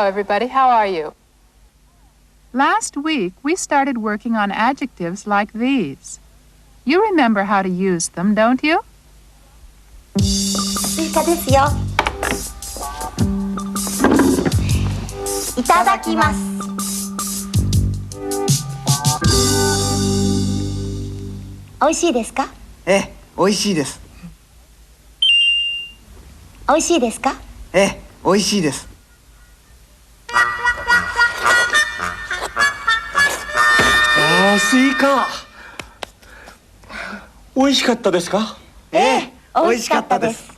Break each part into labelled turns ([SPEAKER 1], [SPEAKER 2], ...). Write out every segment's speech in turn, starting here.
[SPEAKER 1] Hello, everybody. How are you?
[SPEAKER 2] Last week, we started working on adjectives like these. You remember how to use them, don't you?
[SPEAKER 3] スイカですよ。いただきます。美味しいですか？
[SPEAKER 4] ええ、美味しいです。
[SPEAKER 3] 美味しいですか？
[SPEAKER 4] ええ、美味しいです。
[SPEAKER 5] スイカ。美味しかったですか？
[SPEAKER 4] ええ、美味しかったです。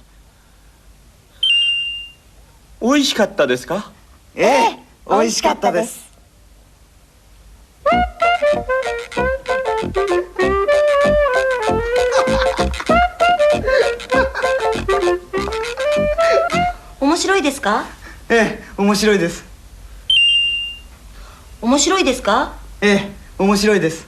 [SPEAKER 5] 美味しかったですか？
[SPEAKER 4] ええ、美味しかったです。
[SPEAKER 3] 面白いですか？
[SPEAKER 4] ええ、面白いです。
[SPEAKER 3] 面白いですか？
[SPEAKER 4] ええ、面白いです。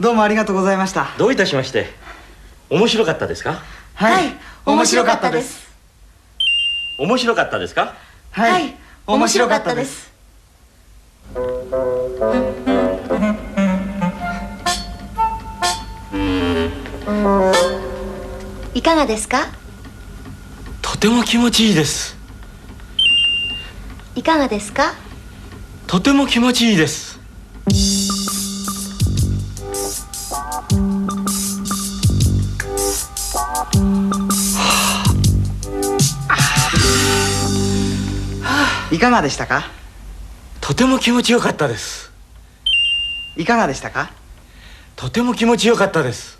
[SPEAKER 4] どうもありがとうございました。
[SPEAKER 5] どういたしまして。面白かったですか？
[SPEAKER 4] はい、面白かったです。
[SPEAKER 5] 面白かったですか？
[SPEAKER 4] はい、面白かったです。
[SPEAKER 3] いかがですか？
[SPEAKER 5] とても気持ちいいです。
[SPEAKER 3] いかがですか？
[SPEAKER 5] とても気持ちいいです。
[SPEAKER 4] いかがでしたか？
[SPEAKER 5] とても気持ちよかったです。
[SPEAKER 4] いかがでしたか？
[SPEAKER 5] とても気持ちよかったです。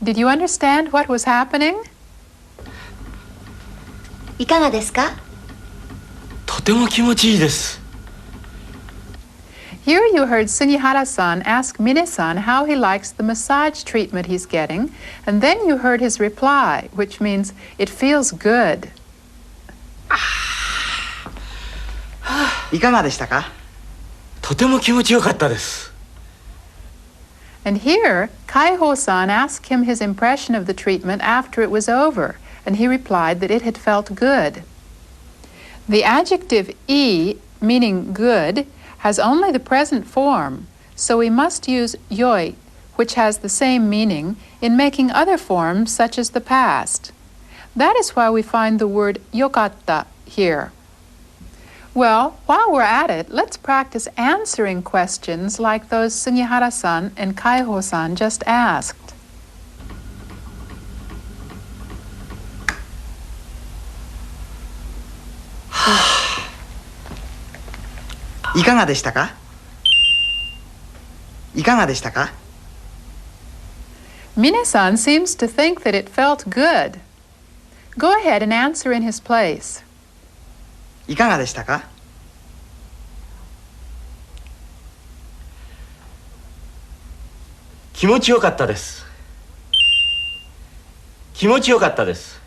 [SPEAKER 1] Did you understand what was happening?
[SPEAKER 3] いかがですか？
[SPEAKER 5] とても気持ちいいです。
[SPEAKER 1] Here you heard Sugihara-san ask Mine-san how he likes the massage treatment he's getting, and then you heard his reply, which means, it feels good.
[SPEAKER 4] いかがでしたか？
[SPEAKER 5] とても気持ちよかったです。
[SPEAKER 1] And here, Kaiho-san asked him his impression of the treatment after it was over, and he replied that it had felt good. The adjective "い", meaning good, has only the present form, so we must use "yoi", which has the same meaning, in making other forms such as the past. That is why we find the word "yokatta" here. Well, while we're at it, let's practice answering questions like those Sugihara-san and Kaiho-san just asked.
[SPEAKER 4] いかがでしたか？いかがでしたか？
[SPEAKER 1] Mine-san seems to think that it felt good. Go ahead and answer in his place.
[SPEAKER 4] いかがでしたか？
[SPEAKER 5] 気持ちよかったです。気持ちよかったです。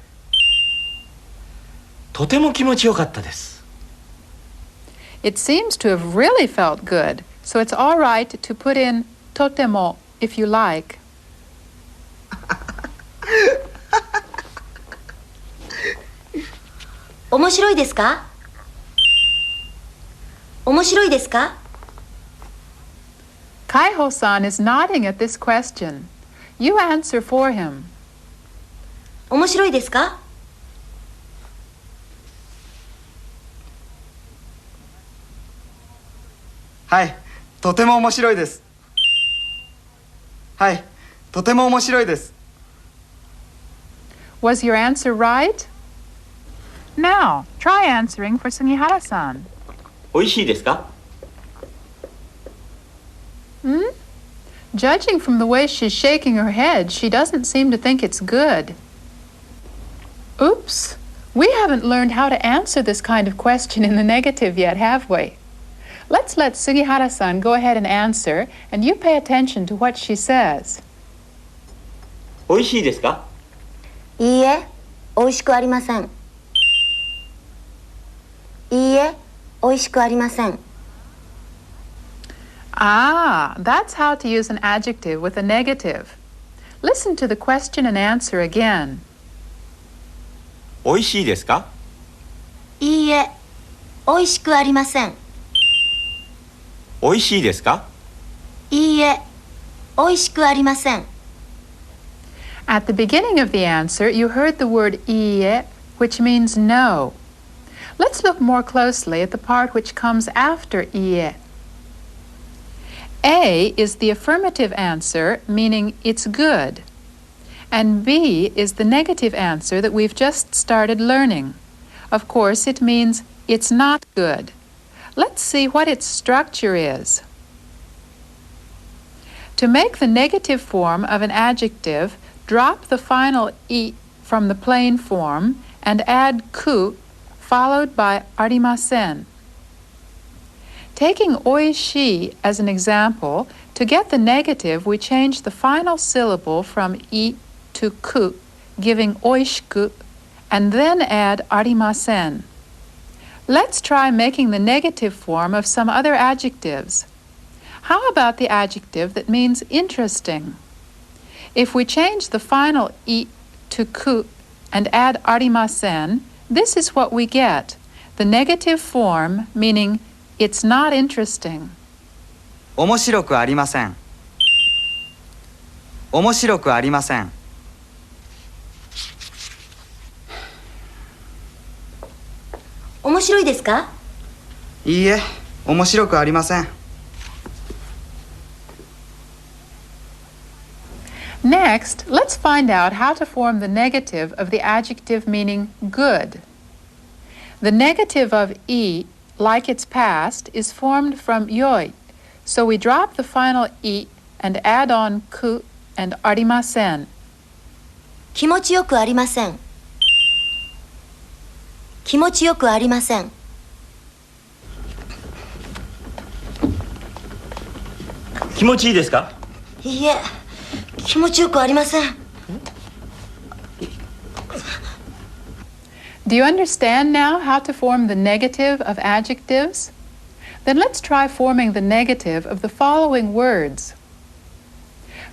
[SPEAKER 5] とても気持ちよかったです。
[SPEAKER 1] It seems to have really felt good, so it's all right to put in totemo if you like.
[SPEAKER 3] 面白いですか？面白いですか？
[SPEAKER 1] Kaiho-san is nodding at this question. You answer for him.
[SPEAKER 3] 面白いですか？
[SPEAKER 4] はい、とても面白いです。はい、とても面白いです。
[SPEAKER 1] Was your answer right?
[SPEAKER 2] Now, try answering for Sugihara-san.
[SPEAKER 5] 美味しいですか？
[SPEAKER 1] Judging from the way she's shaking her head, she doesn't seem to think it's good. Oops, we haven't learned how to answer this kind of question in the negative yet, have we? Let's let Sugihara-san go ahead and answer, and you pay attention to what she says.
[SPEAKER 5] 美味しいですか？
[SPEAKER 3] いいえ、美味しくありません。いいえ、美味しくありません。
[SPEAKER 1] Ah, that's how to use an adjective with a negative. Listen to the question and answer again.
[SPEAKER 5] 美味しいですか？
[SPEAKER 3] いいえ、美味しくありません。
[SPEAKER 5] 美味しいですか？
[SPEAKER 3] いいえ、美味しくありません。
[SPEAKER 1] At the beginning of the answer, you heard the word iie, which means no. Let's look more closely at the part which comes after iie. A is the affirmative answer, meaning it's good. And B is the negative answer that we've just started learning. Of course, it means it's not good. Let's see what its structure is. To make the negative form of an adjective, drop the final I from the plain form and add ku, followed by arimasen. Taking oishi as an example, to get the negative, we change the final syllable from I to ku, giving oishiku, and then add arimasen. Let's try making the negative form of some other adjectives. How about the adjective that means interesting? If we change the final I to ku and add arimasen, this is what we get, the negative form meaning it's not interesting.
[SPEAKER 4] 面白くありません。面白くありません。
[SPEAKER 3] 面白いですか？
[SPEAKER 4] いいえ、面白くありません。
[SPEAKER 1] Next, let's find out how to form the negative of the adjective meaning good. The negative of I, like its past, is formed from yoi, so we drop the final I and add on ku and arimasen.
[SPEAKER 3] 気持ちよくありません。気持ちよくありません。
[SPEAKER 5] 気持ちいいですか？
[SPEAKER 3] いいえ、気持ちよくありません。
[SPEAKER 1] Do you understand now how to form the negative of adjectives? Then let's try forming the negative of the following words.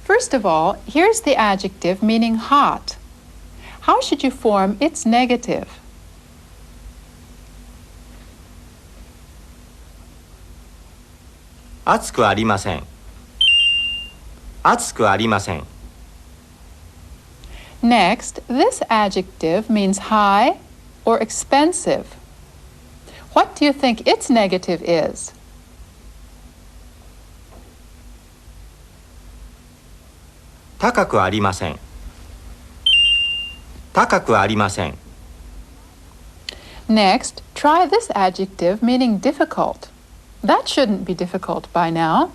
[SPEAKER 1] First of all, here's the adjective meaning hot. How should you form its negative?
[SPEAKER 5] 暑くありません。暑くありません。
[SPEAKER 1] Next, this adjective means high or expensive. What do you think its negative is?
[SPEAKER 5] 高くありません。高くありません。
[SPEAKER 1] Next, try this adjective meaning difficult. That shouldn't be difficult by now.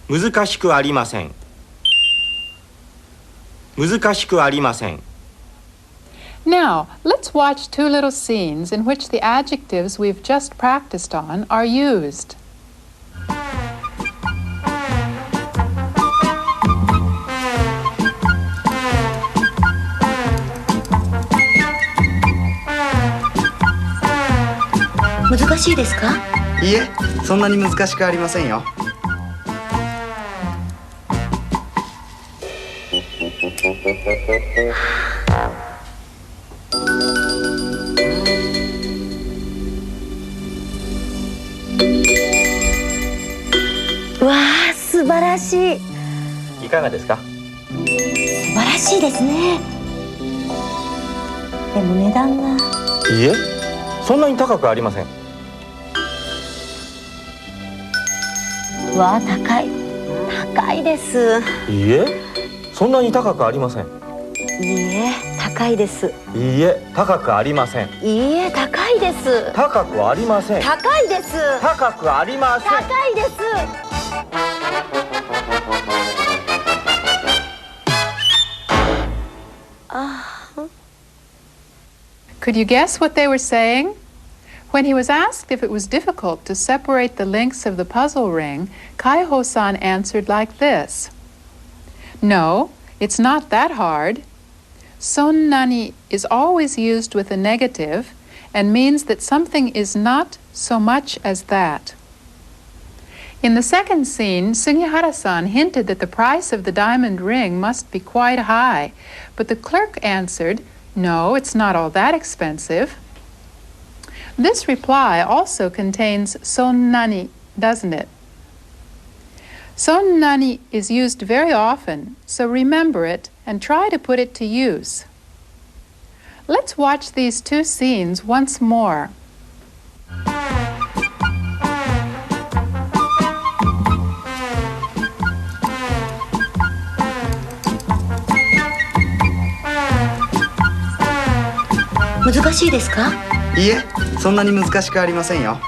[SPEAKER 5] 難しくありません。難しくありません。
[SPEAKER 1] Now, let's watch two little scenes in which the adjectives we've just practiced on are used.
[SPEAKER 3] 「難しいですか？」
[SPEAKER 4] いいえ、そんなに難しくありませんよ。
[SPEAKER 3] わあ、素晴らしい。
[SPEAKER 5] いかがですか？
[SPEAKER 3] 素晴らしいですね。でも値段が。
[SPEAKER 5] いいえ、そんなに高くありません。
[SPEAKER 3] わあ、高い。高いです。
[SPEAKER 5] いいえ、そんなに高くありません。
[SPEAKER 3] いいえ、高いです。
[SPEAKER 5] いいえ、高くありません。
[SPEAKER 3] いいえ、高いです。
[SPEAKER 5] 高くありません。
[SPEAKER 3] 高いです。
[SPEAKER 5] 高くありません。
[SPEAKER 3] 高いです。ああ。
[SPEAKER 1] Could you guess what they were saying? When he was asked if it was difficult to separate the links of the puzzle ring, Kaiho-san answered like this. No, it's not that hard. Sonnani is always used with a negative and means that something is not so much as that. In the second scene, Sugihara-san hinted that the price of the diamond ring must be quite high, but the clerk answered, no, it's not all that expensive. This reply also contains sonnani, doesn't it? Sonnani is used very often, so remember it and try to put it to use. Let's watch these two scenes once more.
[SPEAKER 3] 難しいですか？
[SPEAKER 4] いいえ、そんなに難しくありませんよ。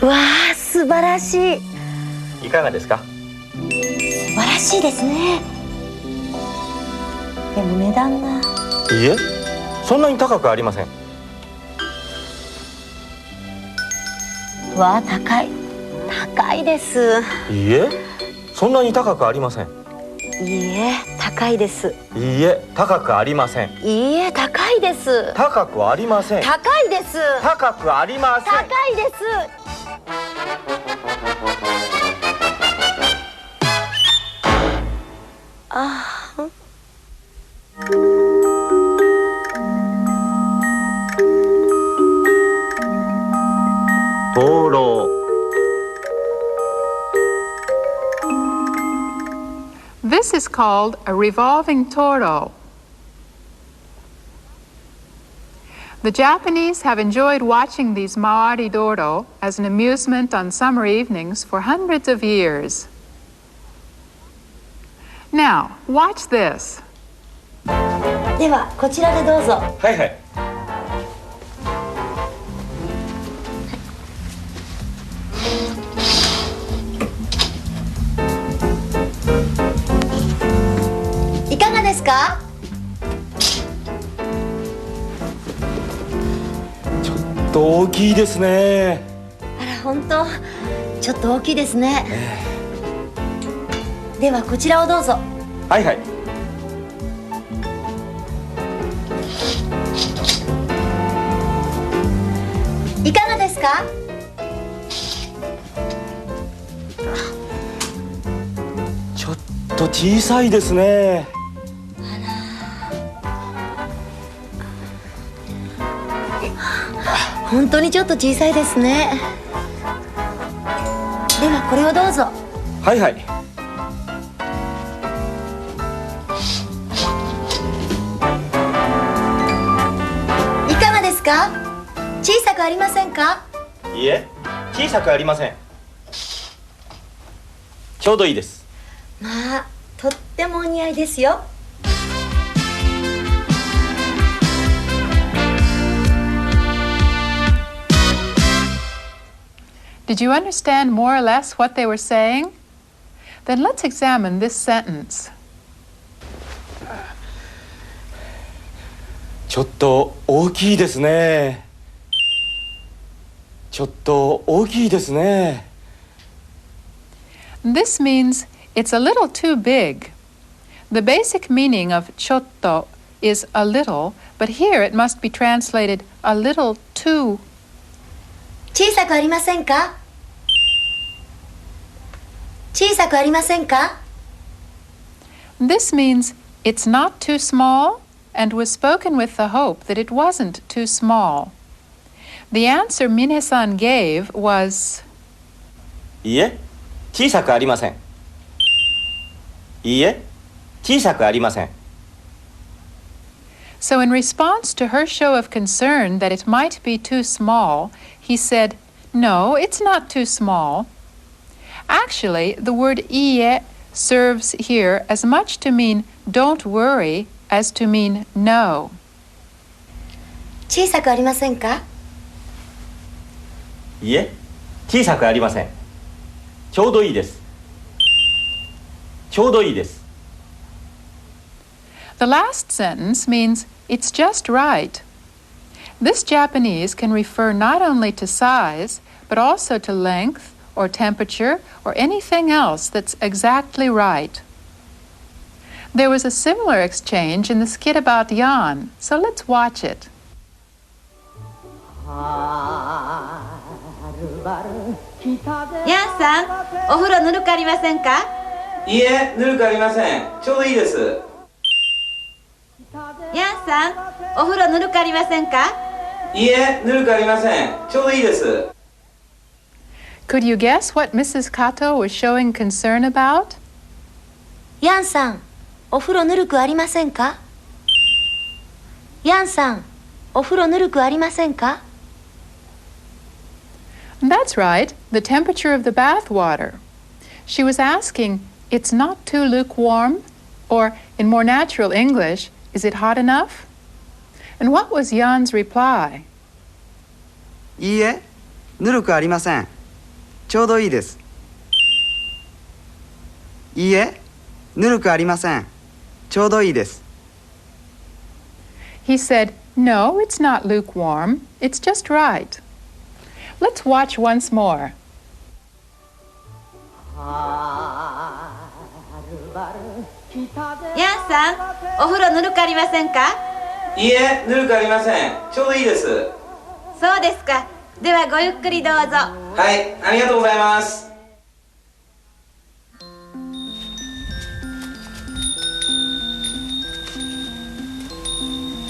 [SPEAKER 3] わあ、素晴らしい。
[SPEAKER 5] いかがですか？
[SPEAKER 3] 素晴らしいですね。でも値段が。
[SPEAKER 5] いいえ、そんなに高くありません。
[SPEAKER 3] わあ、高い。高いです。
[SPEAKER 5] いいえ、そんなに高くありません。
[SPEAKER 3] いいえ、高いです。
[SPEAKER 5] いいえ、高くありません。
[SPEAKER 3] いいえ、高いです。
[SPEAKER 5] 高くありません。
[SPEAKER 3] 高いです。
[SPEAKER 5] 高くありません。
[SPEAKER 3] 高いです。ああ。
[SPEAKER 5] 灯籠。
[SPEAKER 1] This is called a revolving toro. The Japanese have enjoyed watching these Maori doro as an amusement on summer evenings for hundreds of years. Now, watch this.
[SPEAKER 3] ではこちらでどうぞ。
[SPEAKER 5] はいはい。
[SPEAKER 3] いかがですか？
[SPEAKER 5] ちょっと大きいですね。
[SPEAKER 3] あら、本当、ちょっと大きいですね。ではこちらをどうぞ。
[SPEAKER 5] はいはい。
[SPEAKER 3] いかがですか？
[SPEAKER 5] ちょっと小さいですね。
[SPEAKER 3] 本当にちょっと小さいですね。ではこれをどうぞ。
[SPEAKER 5] はいはい。
[SPEAKER 3] いかがですか？小さくありませんか？
[SPEAKER 5] いいえ、小さくありません。ちょうどいいです。
[SPEAKER 3] まあ、とってもお似合いですよ。
[SPEAKER 1] Did you understand more or less what they were saying? Then let's examine this sentence.
[SPEAKER 5] ちょっと大きいですね。ちょっと大きいですね。
[SPEAKER 1] This means it's a little too big. The basic meaning of chotto is a little, but here it must be translated a little too.
[SPEAKER 3] 小さくありませんか？小さくありませんか？
[SPEAKER 1] This means it's not too small and was spoken with the hope that it wasn't too small. The answer Mine-san gave was
[SPEAKER 5] いいえ、小さくありません。いいえ、小さくありません。
[SPEAKER 1] So in response to her show of concern that it might be too small, he said, "No, it's not too small." Actually, the word iie serves here as much to mean don't worry as to mean no.
[SPEAKER 3] 小さくありませんか？
[SPEAKER 5] いいえ、小さくありません。ちょうどいいです。ちょうどいいです。
[SPEAKER 1] The last sentence means it's just right. This Japanese can refer not only to size, but also to length or temperature or anything else that's exactly right. There was a similar exchange in the skit about Jan, so let's watch it.
[SPEAKER 3] ヤンさん、お風呂ぬるくありませんか？
[SPEAKER 5] いいえ、ぬるくありません。ちょうどいいです。
[SPEAKER 3] ヤンさん、お風呂ぬるくありませんか？
[SPEAKER 5] いいえ、ぬるくありません。ちょうどいいです。
[SPEAKER 1] Could you guess what Mrs. Kato was showing concern about?
[SPEAKER 3] ヤンさん、お風呂ぬるくありませんか？ヤンさん、お風呂ぬるくありませんか？
[SPEAKER 1] That's right, the temperature of the bath water. She was asking, it's not too lukewarm? Or, in more natural English, is it hot enough? And what was Jan's reply?
[SPEAKER 4] いいえ、ぬるくありません。ちょうどいいです。いいえ、ぬるくありません。ちょうどいいです。
[SPEAKER 1] He said, no, it's not lukewarm. It's just right. Let's watch once more.
[SPEAKER 3] ヤンさん、お風呂ぬるくありませんか？
[SPEAKER 5] いいえ、ぬるくありません。ちょうどいいです。
[SPEAKER 3] そうですか。ではごゆっくりどうぞ。
[SPEAKER 5] はい、ありがとうございます。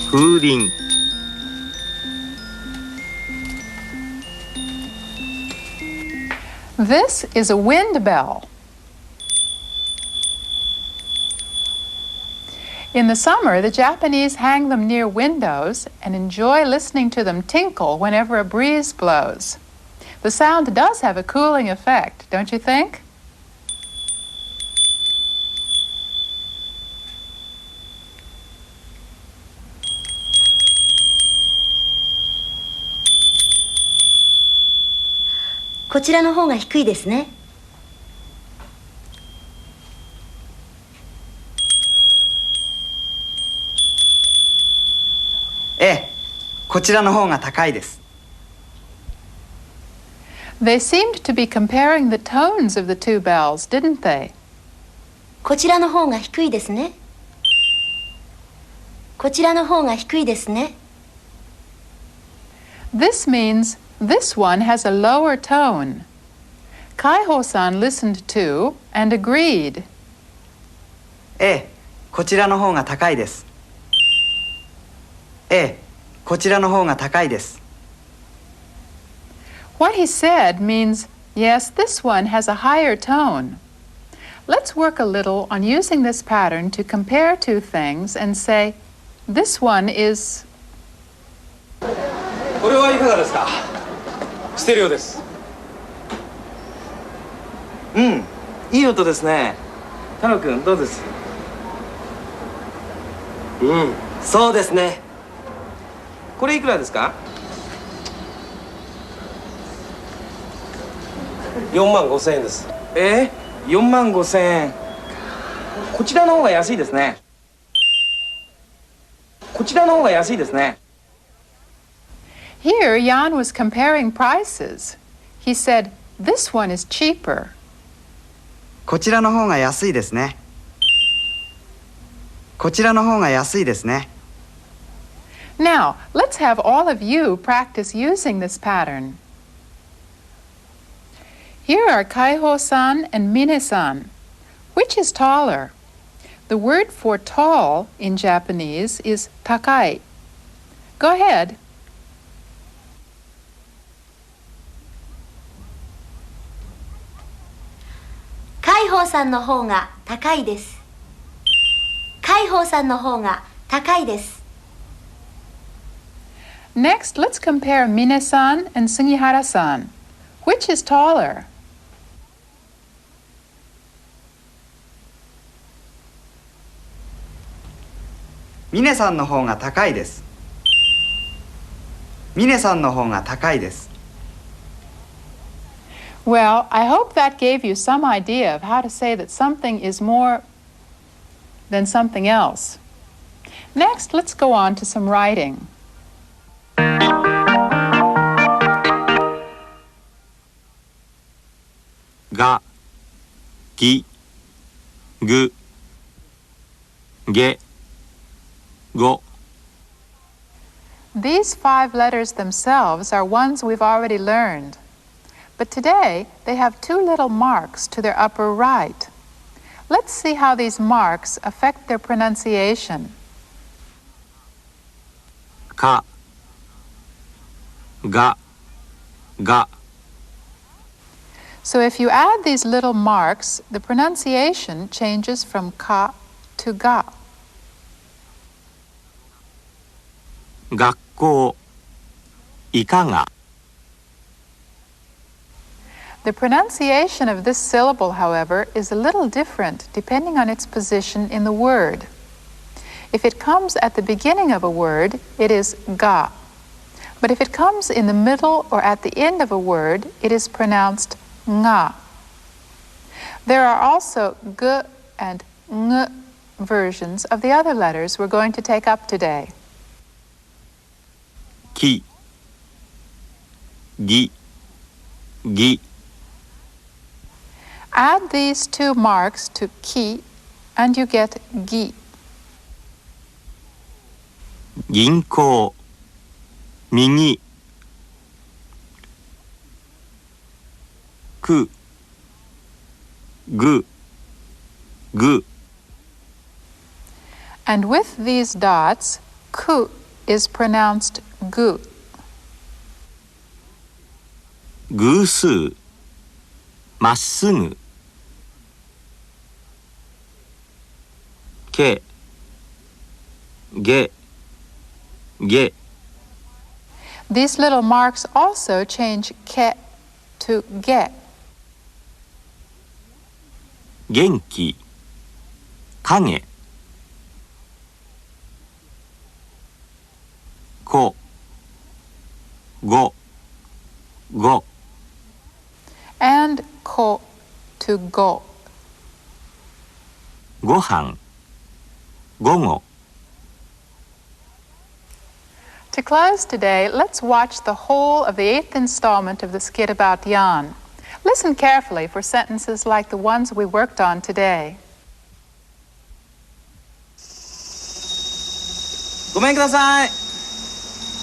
[SPEAKER 5] 風鈴。
[SPEAKER 1] This is a wind bell. In the summer, the Japanese hang them near windows and enjoy listening to them tinkle whenever a breeze blows. The sound does have a cooling effect, don't you think? .
[SPEAKER 3] こちらの方が低いですね。
[SPEAKER 4] ええ、こちらの方が高いです。
[SPEAKER 1] They seemed to be comparing the tones of the two bells, didn't they?
[SPEAKER 3] こちらの方が低いですね。こちらの方が低いですね。
[SPEAKER 1] This means this one has a lower tone. Kaiho-san listened to and agreed.
[SPEAKER 4] ええ、こちらの方が高いです。ええ、こちらの方が高いです。
[SPEAKER 1] What he said means, yes, this one has a higher tone. Let's work a little on using this pattern to compare two things and say, this one is...
[SPEAKER 6] これはいかがですか？ステレオです。
[SPEAKER 5] うん、いい音ですね。太郎くん、どうです？
[SPEAKER 6] うん、そうですね。
[SPEAKER 5] これいくらですか
[SPEAKER 6] 45,000円です。
[SPEAKER 5] 45,000円。こちらの方が安いですね。こちらの方が安いですね。
[SPEAKER 1] Here, Jan was comparing prices. He said, this one is cheaper.
[SPEAKER 4] こちらの方が安いですね。こちらの方が安いですね。
[SPEAKER 1] Now, let's have all of you practice using this pattern. Here are Kaiho-san and Mine-san. Which is taller? The word for tall in Japanese is takai. Go ahead.
[SPEAKER 3] 海宝さんの方が高いです。海宝さんの方が高いです。
[SPEAKER 1] Next, let's compare Mine-san and Sugihara-san. Which is taller?
[SPEAKER 4] ミネさんの方が高いです。峰さんの方が高いです。
[SPEAKER 1] Well, I hope that gave you some idea of how to say that something is more than something else. Next, let's go on to some writing.
[SPEAKER 5] が、ぎ、ぐ、げ、ご。
[SPEAKER 1] These 5 letters themselves are ones we've already learned. But today, they have 2 little marks to their upper right. Let's see how these marks affect their pronunciation.
[SPEAKER 5] か、が、が。
[SPEAKER 1] So if you add these little marks, the pronunciation changes from ka to ga.
[SPEAKER 5] 学校、いかが。
[SPEAKER 1] The pronunciation of this syllable, however, is a little different depending on its position in the word. If it comes at the beginning of a word, it is ga. But if it comes in the middle or at the end of a word, it is pronounced nga. There are also g and ng versions of the other letters we're going to take up today.
[SPEAKER 5] き、ぎ、ぎ。
[SPEAKER 1] Add these 2 marks to ki and you get gi.
[SPEAKER 5] 銀行、右。く、ぐ、ぐ。
[SPEAKER 1] And with these dots, ku is pronounced gu.
[SPEAKER 5] 偶数、まっすぐ。け、げ、げ。
[SPEAKER 1] These little marks also change ke to ge.
[SPEAKER 5] 元気、影。こ、ご、ご。
[SPEAKER 1] And ko to go.
[SPEAKER 5] ご飯、午後。
[SPEAKER 1] To close today, let's watch the whole of the 8th installment of the skit about Jan. Listen carefully for sentences like the ones we worked on today.
[SPEAKER 7] ごめんください。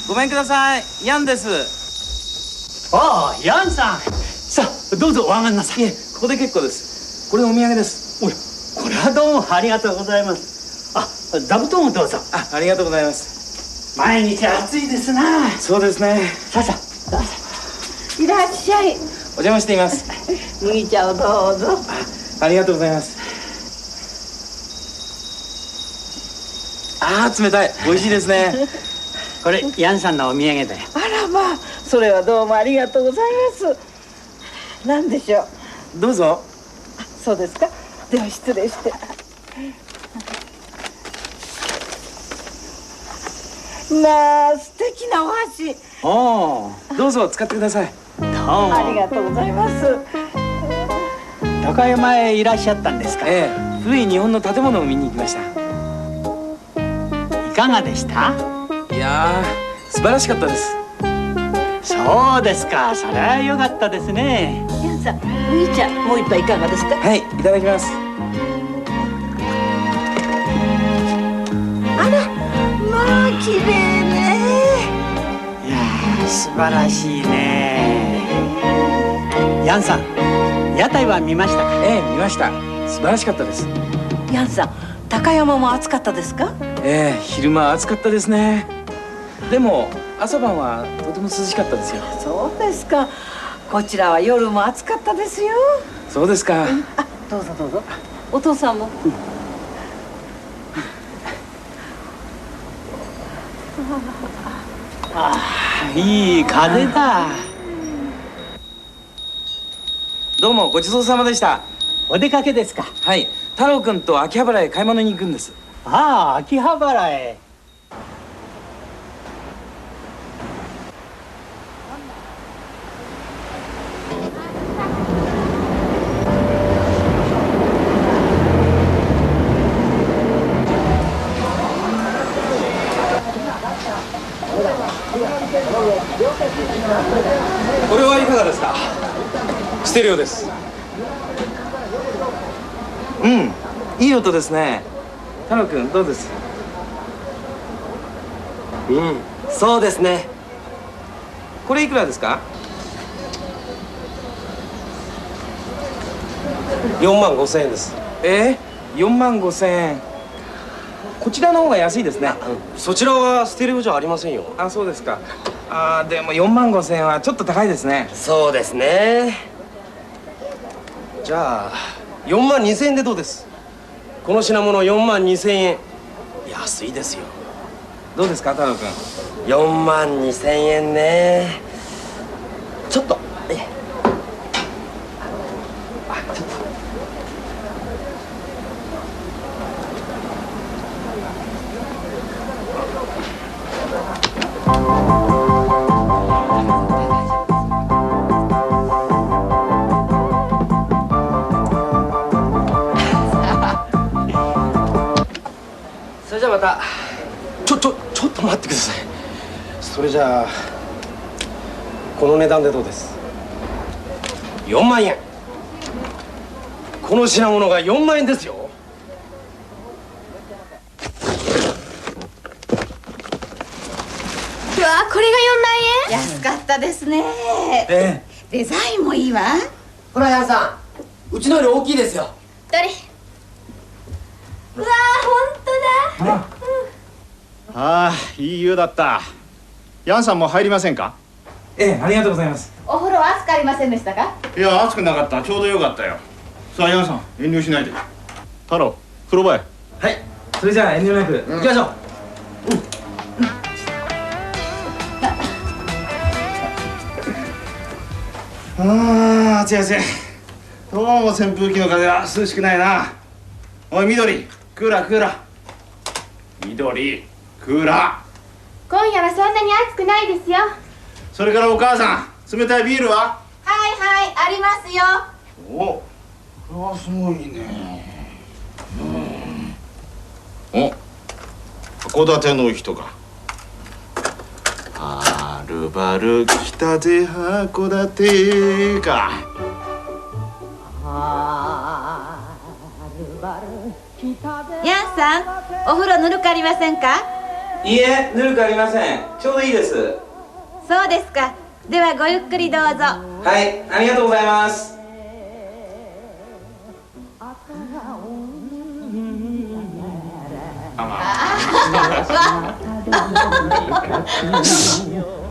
[SPEAKER 7] ごめんください。ヤンです。
[SPEAKER 8] ああ、ヤンさん。さあ、どうぞお上がりなさい。
[SPEAKER 7] いえ、ここで結構です。これお土産です。
[SPEAKER 8] おや、これはどうもありがとうございます。あ、座布団をどうぞ。
[SPEAKER 7] ありがとうございます。
[SPEAKER 8] 毎日暑いですな。
[SPEAKER 7] そうですね。
[SPEAKER 8] さあさあ、どうぞ。
[SPEAKER 9] いらっしゃい。
[SPEAKER 7] お邪魔しています。
[SPEAKER 9] 麦茶をどうぞ。
[SPEAKER 7] ありがとうございます。冷たい。美味しいですね。
[SPEAKER 8] これヤンさんのお土産だよ。
[SPEAKER 9] あらまあ、それはどうもありがとうございます。何でしょう。
[SPEAKER 7] どうぞ。
[SPEAKER 9] そうですか。では失礼して。まあ、素敵なお箸。
[SPEAKER 7] おお、どうぞ使ってください。
[SPEAKER 9] ありがとうございます。
[SPEAKER 8] 高山へいらっしゃったんですか。
[SPEAKER 7] ええ、古い日本の建物を見に行きました。
[SPEAKER 8] いかがでした。
[SPEAKER 7] いやー、素晴らしかったです。
[SPEAKER 8] そうですか。それは良かったですね。
[SPEAKER 9] ヤンさん、麦茶もう一杯いかがですか。
[SPEAKER 7] はい、いただきます。
[SPEAKER 9] あら、まあ綺麗ね。
[SPEAKER 8] いやー、素晴らしいね。ヤンさん、屋台は見ましたか。
[SPEAKER 7] ええ、見ました。素晴らしかったです。
[SPEAKER 9] ヤンさん、高山も暑かったですか。
[SPEAKER 7] ええ、昼間暑かったですね。でも朝晩はとても涼しかったですよ。
[SPEAKER 9] そうですか。こちらは夜も暑かったですよ。
[SPEAKER 7] そうですか。
[SPEAKER 9] あ、どうぞどうぞ。お父さんも。
[SPEAKER 8] ああ、いい風だ。
[SPEAKER 7] どうもごちそうさまでした。
[SPEAKER 8] お出かけですか。
[SPEAKER 7] はい、太郎くんと秋葉原へ買い物に行くんです。
[SPEAKER 8] ああ、秋葉原へ。
[SPEAKER 6] これはいかがですか？ステレオです。
[SPEAKER 7] うん、いい音ですね。太郎くんどうです？
[SPEAKER 6] うん、そうですね。
[SPEAKER 7] これいくらですか
[SPEAKER 6] 4万5千円です。
[SPEAKER 7] 4万5千円。こちらの方が安いですね。
[SPEAKER 6] そちらはステレオじゃありませんよ。
[SPEAKER 7] あ、そうですか。でも4万5千円はちょっと高いですね。
[SPEAKER 6] そうですね。じゃあ4万2千円でどうです？この品物4万2千円。安いですよ。
[SPEAKER 7] どうですか太郎くん。
[SPEAKER 6] 4万2千円ね。ちょっと。ちょっと。それじゃあまた。ちょっと待ってください。それじゃあこの値段でどうです？4万円。この品物が4万円ですよ。
[SPEAKER 3] うわこれが4万円。
[SPEAKER 9] 安かったですね。デザインもいいわ。
[SPEAKER 6] ほらヤンさん、うちのより大きいですよ。
[SPEAKER 3] どれ？うわ本当だ。
[SPEAKER 10] ああ、いい湯だった。ヤンさんも入りませんか？
[SPEAKER 7] ありがとうございます。
[SPEAKER 9] お風呂暑くありませんでしたか？
[SPEAKER 10] いや、暑くなかった。ちょうどよかったよ。さあ、ヤンさん、遠慮しないで。太郎、風呂場へ。
[SPEAKER 7] はい。それじゃあ遠慮なく行きましょう。
[SPEAKER 10] 暑い暑い。どうも扇風機の風は涼しくないな。おい、緑、クーラークーラー。緑、クーラー。
[SPEAKER 3] 今夜はそんなに暑くないですよ。
[SPEAKER 10] それからお母さん、冷たいビールは？
[SPEAKER 9] はいありますよ。
[SPEAKER 10] お、これはすごいね。お、函館の人か。はるばる来たぜ函館か。
[SPEAKER 9] ヤンさん、お風呂ぬるくありませんか？
[SPEAKER 7] いいえ、ぬるくありません。ちょうどいいです。
[SPEAKER 9] そうですか。ではごゆっくりどうぞ。
[SPEAKER 7] はい、ありがとうございます。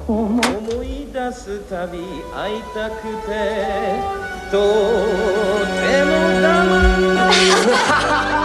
[SPEAKER 11] 思い出すたび会いたくてとても我慢